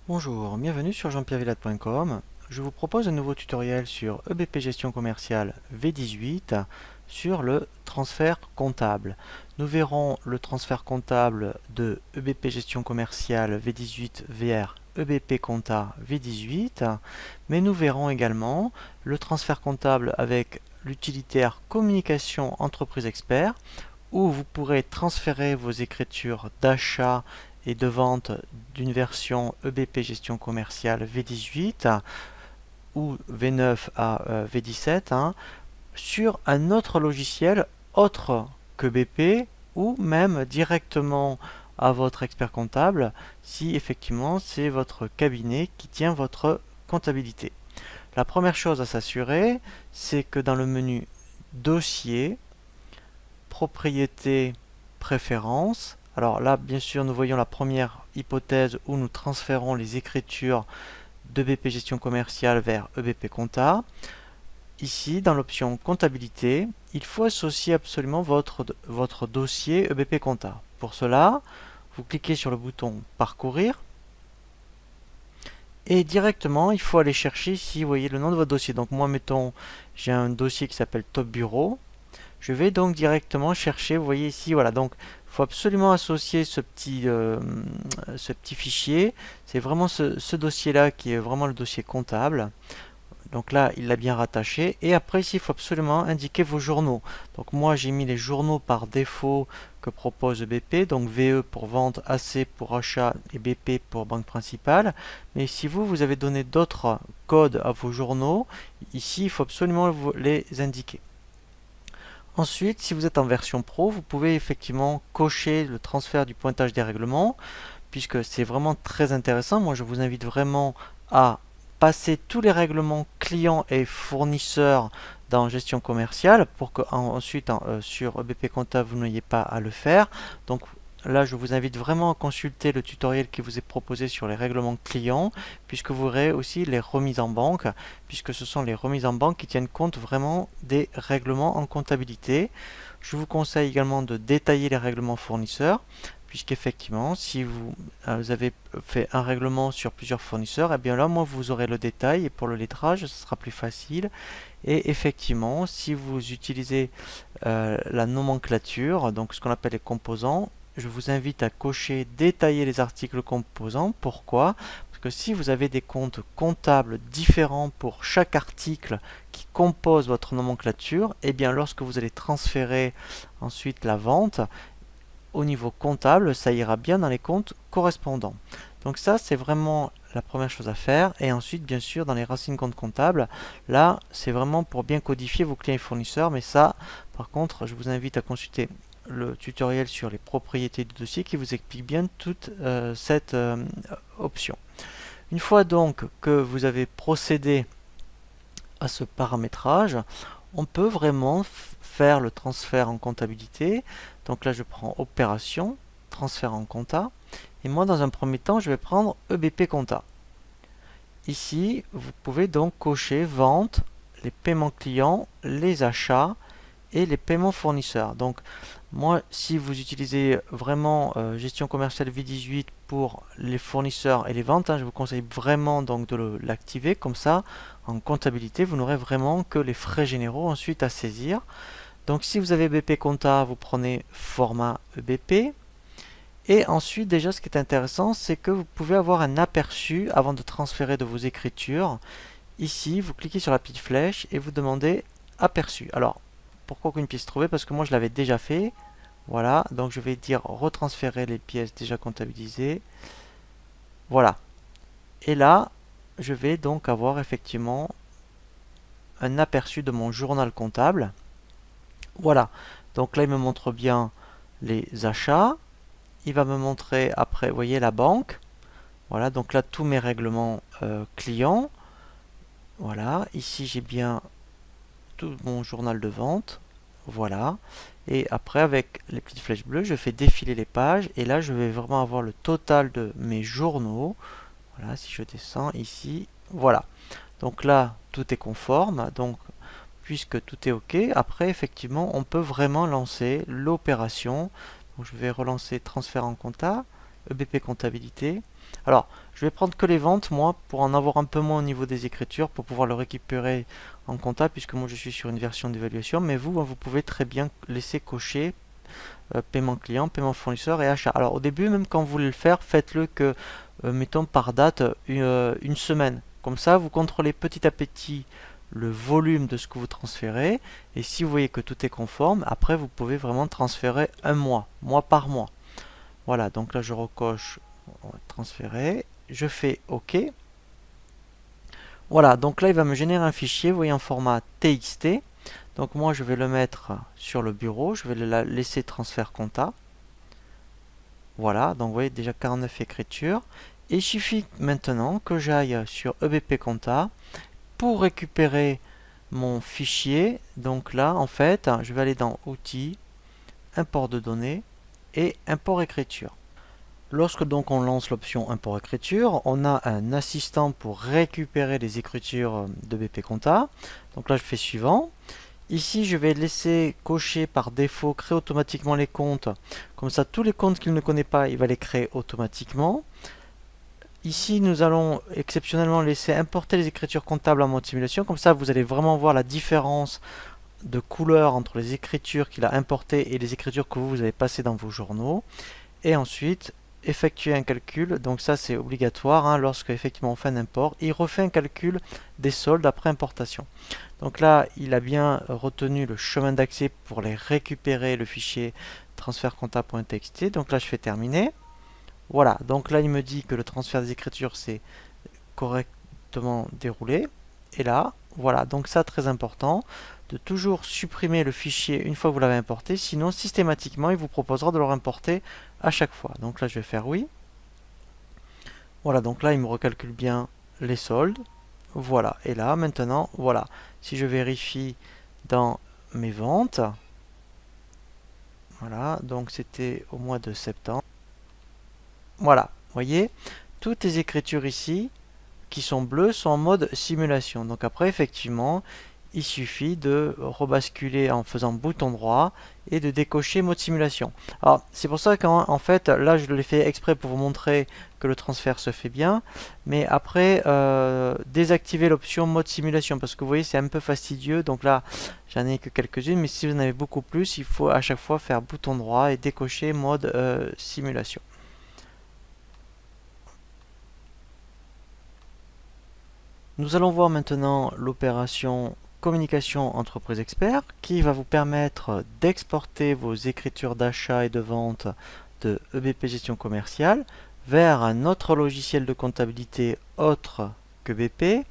Bonjour, bienvenue sur jean-pierre-villade.com. Je vous propose un nouveau tutoriel sur EBP Gestion Commerciale V18 sur le transfert comptable. Nous verrons le transfert comptable de EBP Gestion Commerciale V18 vers EBP Compta V18, mais nous verrons également le transfert comptable avec l'utilitaire Communication Entreprise Expert, où vous pourrez transférer vos écritures d'achat et de vente d'une version EBP Gestion Commerciale V18 ou V9 à V17 sur un autre logiciel autre que BP ou même directement à votre expert comptable si effectivement c'est votre cabinet qui tient votre comptabilité. La première chose à s'assurer, c'est que dans le menu Dossier, Propriété, Préférences, alors là, bien sûr, nous voyons la première hypothèse où nous transférons les écritures d'EBP Gestion Commerciale vers EBP Compta. Ici, dans l'option Comptabilité, il faut associer absolument votre dossier EBP Compta. Pour cela, vous cliquez sur le bouton Parcourir et directement, il faut aller chercher ici, vous voyez le nom de votre dossier. Donc moi, mettons, j'ai un dossier qui s'appelle Top Bureau. Je vais donc directement chercher, vous voyez ici, voilà, donc il faut absolument associer ce petit fichier. C'est vraiment ce dossier-là qui est vraiment le dossier comptable. Donc là, il l'a bien rattaché. Et après, ici, il faut absolument indiquer vos journaux. Donc moi, j'ai mis les journaux par défaut que propose BP. Donc VE pour vente, AC pour achat et BP pour banque principale. Mais si vous avez donné d'autres codes à vos journaux, ici, il faut absolument les indiquer. Ensuite, si vous êtes en version pro, vous pouvez effectivement cocher le transfert du pointage des règlements, puisque c'est vraiment très intéressant. Moi, je vous invite vraiment à passer tous les règlements clients et fournisseurs dans gestion commerciale, pour que ensuite sur EBP Compta, vous n'ayez pas à le faire. Donc là, je vous invite vraiment à consulter le tutoriel qui vous est proposé sur les règlements clients, puisque vous aurez aussi les remises en banque, puisque ce sont les remises en banque qui tiennent compte vraiment des règlements en comptabilité. Je vous conseille également de détailler les règlements fournisseurs, puisqu'effectivement, si vous avez fait un règlement sur plusieurs fournisseurs, et bien là, moi, vous aurez le détail, et pour le lettrage, ce sera plus facile. Et effectivement, si vous utilisez la nomenclature, donc ce qu'on appelle les composants, je vous invite à cocher détailler les articles composants. Pourquoi? Parce que si vous avez des comptes comptables différents pour chaque article qui compose votre nomenclature, et bien lorsque vous allez transférer ensuite la vente, au niveau comptable, ça ira bien dans les comptes correspondants. Donc ça, c'est vraiment la première chose à faire. Et ensuite, bien sûr, dans les racines comptes comptables, là, c'est vraiment pour bien codifier vos clients et fournisseurs. Mais ça, par contre, je vous invite à consulter le tutoriel sur les propriétés du dossier qui vous explique bien toute cette option. Une fois donc que vous avez procédé à ce paramétrage, on peut vraiment faire le transfert en comptabilité. Donc là, je prends Opération, Transfert en compta. Et moi, dans un premier temps, je vais prendre EBP Compta. Ici, vous pouvez donc cocher Vente, les paiements clients, les achats et les paiements fournisseurs. Donc moi, si vous utilisez vraiment gestion commerciale V18 pour les fournisseurs et les ventes, je vous conseille vraiment donc de l'activer. Comme ça, en comptabilité, vous n'aurez vraiment que les frais généraux ensuite à saisir. Donc si vous avez BP Compta, vous prenez format EBP. Et ensuite, déjà, ce qui est intéressant, c'est que vous pouvez avoir un aperçu avant de transférer de vos écritures. Ici, vous cliquez sur la petite flèche et vous demandez aperçu. Alors, pourquoi aucune pièce trouvée? Parce que moi, je l'avais déjà fait. Voilà, donc je vais dire retransférer les pièces déjà comptabilisées. Voilà. Et là, je vais donc avoir effectivement un aperçu de mon journal comptable. Voilà. Donc là, il me montre bien les achats. Il va me montrer après, vous voyez, la banque. Voilà, donc là, tous mes règlements clients. Voilà, ici, j'ai bien tout mon journal de vente. Voilà. Et après, avec les petites flèches bleues, je fais défiler les pages. Et là, je vais vraiment avoir le total de mes journaux. Voilà, si je descends ici, voilà. Donc là, tout est conforme. Donc, puisque tout est OK, après effectivement on peut vraiment lancer l'opération. Donc je vais relancer transfert en compta, EBP comptabilité. Alors je vais prendre que les ventes moi pour en avoir un peu moins au niveau des écritures pour pouvoir le récupérer en compta, puisque moi je suis sur une version d'évaluation, mais vous pouvez très bien laisser cocher paiement client, paiement fournisseur et achat. Alors au début, même quand vous voulez le faire, faites-le que mettons par date une semaine. Comme ça, vous contrôlez petit à petit le volume de ce que vous transférez, et si vous voyez que tout est conforme, après vous pouvez vraiment transférer un mois par mois. Voilà, donc là je recoche transférer, je fais OK. Voilà, donc là il va me générer un fichier, vous voyez, en format TXT. Donc moi je vais le mettre sur le bureau, je vais le laisser transfert compta. Voilà, donc vous voyez déjà 49 écritures. Et il suffit maintenant que j'aille sur EBP compta pour récupérer mon fichier. Donc là en fait je vais aller dans outils, import de données et import écriture. Lorsque donc on lance l'option import écriture, on a un assistant pour récupérer les écritures de BP compta. Donc là je fais suivant. Ici, je vais laisser cocher par défaut, créer automatiquement les comptes. Comme ça, tous les comptes qu'il ne connaît pas, il va les créer automatiquement. Ici, nous allons exceptionnellement laisser importer les écritures comptables en mode simulation. Comme ça, vous allez vraiment voir la différence de couleur entre les écritures qu'il a importées et les écritures que vous avez passées dans vos journaux. Et ensuite, effectuer un calcul. Donc ça, c'est obligatoire. Lorsque effectivement on fait un import, il refait un calcul des soldes après importation. Donc là, il a bien retenu le chemin d'accès pour les récupérer, le fichier transfert compta.txt. Donc là, je fais terminer. Voilà, donc là, il me dit que le transfert des écritures s'est correctement déroulé. Et là, voilà, donc ça, très important, de toujours supprimer le fichier une fois que vous l'avez importé. Sinon, systématiquement, il vous proposera de le réimporter à chaque fois. Donc là, je vais faire oui. Voilà, donc là, il me recalcule bien les soldes. Voilà, et là maintenant, voilà, si je vérifie dans mes ventes, voilà, donc c'était au mois de septembre. Voilà, vous voyez, toutes les écritures ici qui sont bleues sont en mode simulation. Donc après, effectivement, il suffit de rebasculer en faisant bouton droit et de décocher mode simulation. Alors c'est pour ça qu'en fait là je l'ai fait exprès pour vous montrer que le transfert se fait bien, mais après désactiver l'option mode simulation parce que vous voyez c'est un peu fastidieux. Donc là j'en ai que quelques-unes, mais si vous en avez beaucoup plus, il faut à chaque fois faire bouton droit et décocher mode simulation. Nous allons voir maintenant l'opération communication entreprise expert qui va vous permettre d'exporter vos écritures d'achat et de vente de EBP gestion commerciale vers un autre logiciel de comptabilité autre que BP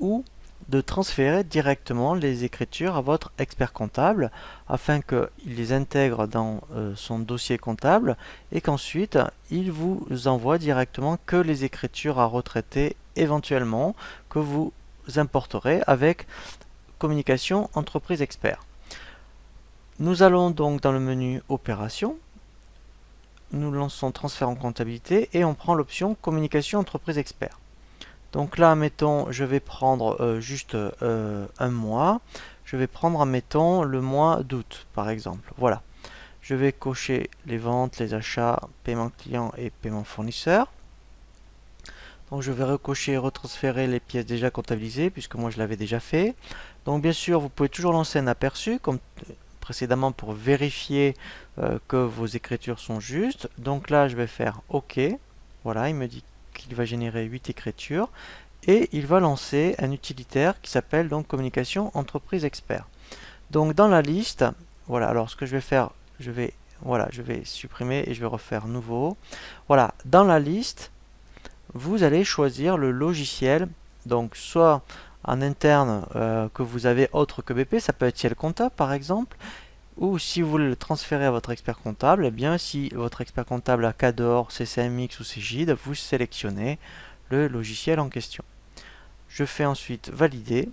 ou de transférer directement les écritures à votre expert comptable afin qu'il les intègre dans son dossier comptable et qu'ensuite il vous envoie directement que les écritures à retraiter éventuellement que vous importerez avec communication entreprise expert. Nous allons donc dans le menu opération, nous lançons transfert en comptabilité et on prend l'option communication entreprise expert. Donc là, mettons, je vais prendre juste un mois. Je vais prendre, admettons, le mois d'août, par exemple. Voilà. Je vais cocher les ventes, les achats, paiement client et paiement fournisseur. Donc je vais recocher et retransférer les pièces déjà comptabilisées, puisque moi je l'avais déjà fait. Donc bien sûr, vous pouvez toujours lancer un aperçu, comme précédemment, pour vérifier que vos écritures sont justes. Donc là, je vais faire OK. Voilà, il me dit qu'il va générer 8 écritures et il va lancer un utilitaire qui s'appelle donc communication entreprise expert. Donc dans la liste, voilà, alors ce que je vais faire, je vais supprimer et je vais refaire nouveau. Voilà, dans la liste, vous allez choisir le logiciel, donc soit en interne que vous avez autre que BP, ça peut être Ciel Compta par exemple, ou si vous voulez le transférer à votre expert comptable, eh bien si votre expert comptable a Cador, CCMX ou Cegid, vous sélectionnez le logiciel en question. Je fais ensuite valider,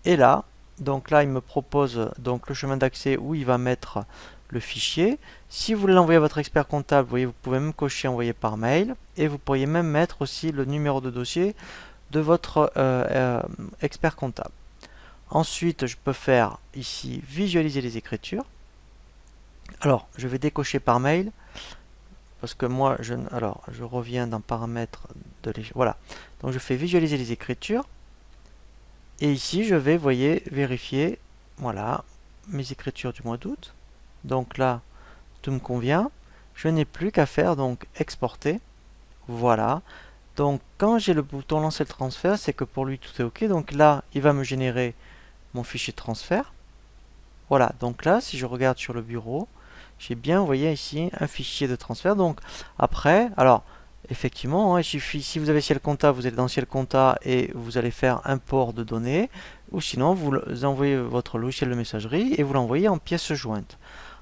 et là, donc là il me propose donc le chemin d'accès où il va mettre le fichier. Si vous l'envoyez à votre expert comptable, vous voyez, vous pouvez même cocher envoyer par mail, et vous pourriez même mettre aussi le numéro de dossier de votre expert comptable. Ensuite, je peux faire ici visualiser les écritures. Alors, je vais décocher par mail parce que moi, alors, je reviens dans paramètres de voilà. Donc, je fais visualiser les écritures et ici, je vais, voyez, vérifier, voilà, mes écritures du mois d'août. Donc là, tout me convient. Je n'ai plus qu'à faire donc exporter. Voilà. Donc, quand j'ai le bouton lancer le transfert, c'est que pour lui tout est OK. Donc là, il va me générer mon fichier de transfert. Voilà, donc là, si je regarde sur le bureau, j'ai bien, vous voyez ici, un fichier de transfert. Donc après, alors, effectivement, il suffit, si vous avez Ciel Compta, vous allez dans Ciel Compta et vous allez faire import de données, ou sinon, vous envoyez votre logiciel de messagerie et vous l'envoyez en pièce jointe.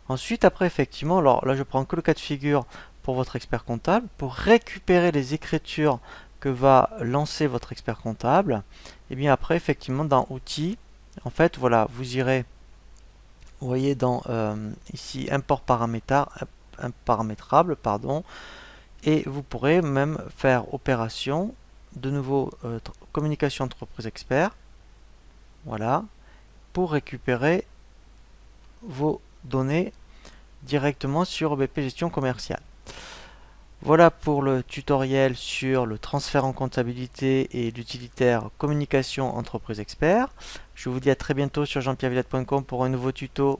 Ensuite, après, effectivement, alors là, je prends que le cas de figure pour votre expert comptable, pour récupérer les écritures que va lancer votre expert comptable, et bien après, effectivement, dans Outils, en fait, voilà, vous irez, vous voyez dans ici import paramétrable, pardon, et vous pourrez même faire opération, de nouveau communication entreprise expert, voilà, pour récupérer vos données directement sur BP Gestion Commerciale. Voilà pour le tutoriel sur le transfert en comptabilité et l'utilitaire communication entreprise expert. Je vous dis à très bientôt sur jeanpierrevillette.com pour un nouveau tuto.